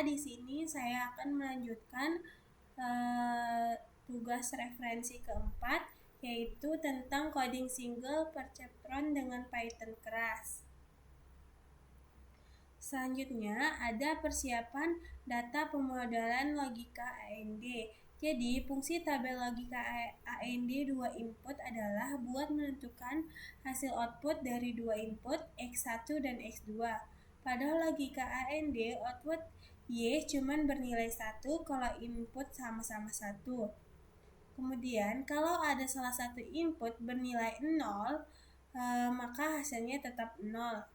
Di sini saya akan melanjutkan tugas referensi keempat, yaitu tentang coding single perceptron dengan Python keras. Selanjutnya ada persiapan data pemodelan logika AND. Jadi, fungsi tabel logika AND 2 input adalah buat menentukan hasil output dari 2 input, X1 dan X2. Pada logika AND, output Y cuman bernilai 1 kalau input sama-sama 1. Kemudian, kalau ada salah satu input bernilai 0, maka hasilnya tetap 0.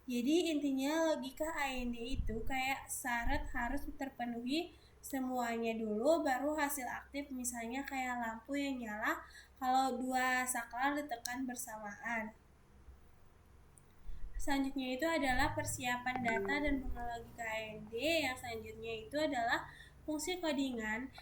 Jadi intinya logika AND itu kayak syarat harus terpenuhi semuanya dulu baru hasil aktif, misalnya kayak lampu yang nyala kalau dua saklar ditekan bersamaan. Selanjutnya itu adalah persiapan data dan pengelola logika AND. Yang selanjutnya itu adalah fungsi codingan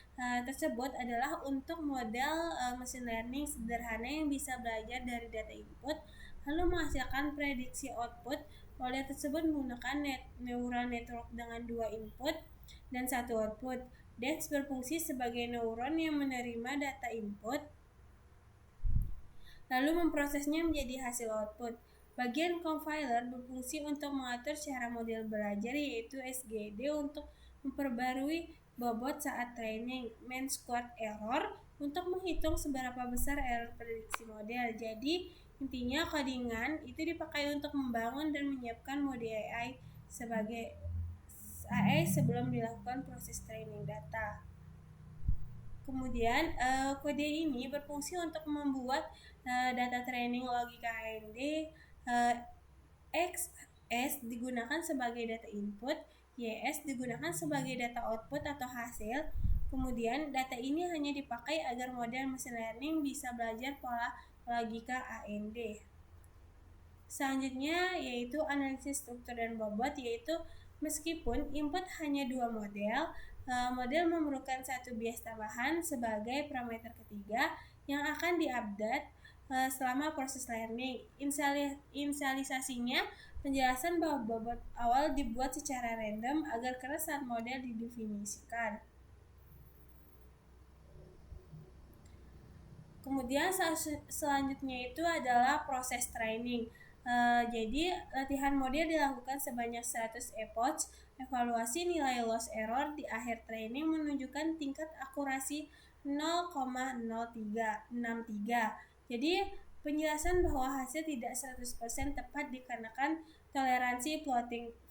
tersebut adalah untuk model machine learning sederhana yang bisa belajar dari data input lalu menghasilkan prediksi output. Model tersebut menggunakan neural network dengan 2 input dan 1 output. DEX berfungsi sebagai neuron yang menerima data input lalu memprosesnya menjadi hasil output. Bagian compiler berfungsi untuk mengatur cara model belajar, yaitu SGD untuk memperbarui bobot saat training, mean squared error untuk menghitung seberapa besar error prediksi model. Jadi intinya codingan itu dipakai untuk membangun dan menyiapkan model AI sebagai AI sebelum dilakukan proses training data. Kemudian kode ini berfungsi untuk membuat data training logika AND. XS digunakan sebagai data input, YS digunakan sebagai data output atau hasil. Kemudian data ini hanya dipakai agar model machine learning bisa belajar pola logika AND. Selanjutnya yaitu analisis struktur dan bobot, yaitu meskipun input hanya 2 model, model memerlukan 1 bias tambahan sebagai parameter ketiga yang akan diupdate selama proses learning. Inisialisasinya penjelasan bahwa bobot awal dibuat secara random agar keras saat model didefinisikan. Kemudian selanjutnya itu adalah proses training. Jadi latihan model dilakukan sebanyak 100 epoch. Evaluasi nilai loss error di akhir training menunjukkan tingkat akurasi 0,0363. Jadi penjelasan bahwa hasil tidak 100% tepat dikarenakan toleransi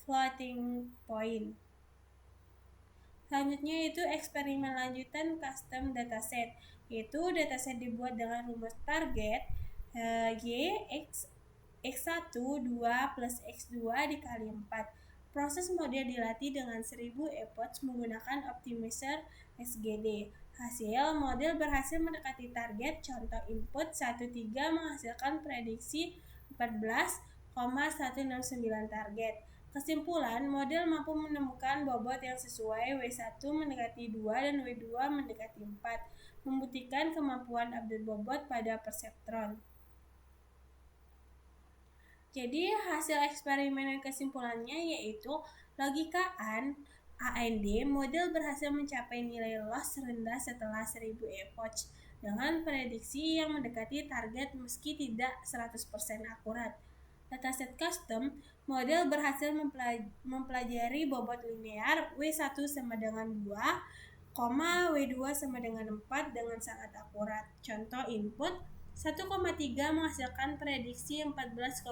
floating point. Selanjutnya itu eksperimen lanjutan custom dataset, yaitu dataset dibuat dengan rumus target Y X1 2 plus X2 dikali 4. Proses model dilatih dengan 1000 epoch menggunakan optimizer SGD. Hasil model berhasil mendekati target. Contoh input 13 menghasilkan prediksi 14,169 target. Kesimpulan, model mampu menemukan bobot yang sesuai, W1 mendekati 2 dan W2 mendekati 4, membuktikan kemampuan update bobot pada perseptron. Jadi hasil eksperimen dan kesimpulannya yaitu logika AND model berhasil mencapai nilai loss rendah setelah 1000 epoch dengan prediksi yang mendekati target meski tidak 100% akurat. Dataset custom model berhasil mempelajari bobot linear W1 sama dengan 2, W2 sama dengan 4 dengan sangat akurat. Contoh input 1,3 menghasilkan prediksi 14,169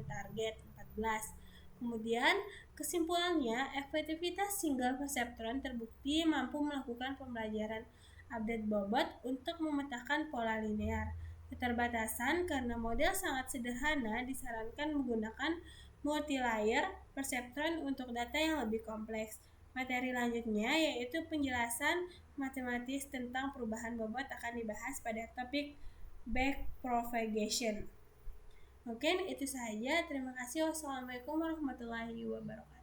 target 14. Kemudian kesimpulannya, efektivitas single perseptron terbukti mampu melakukan pembelajaran update bobot untuk memetakan pola linear. Keterbatasan karena model sangat sederhana, disarankan menggunakan multi-layer perseptron untuk data yang lebih kompleks. Materi lanjutnya yaitu penjelasan matematis tentang perubahan bobot akan dibahas pada topik backpropagation. Mungkin itu saja. Terima kasih. Wassalamualaikum warahmatullahi wabarakatuh.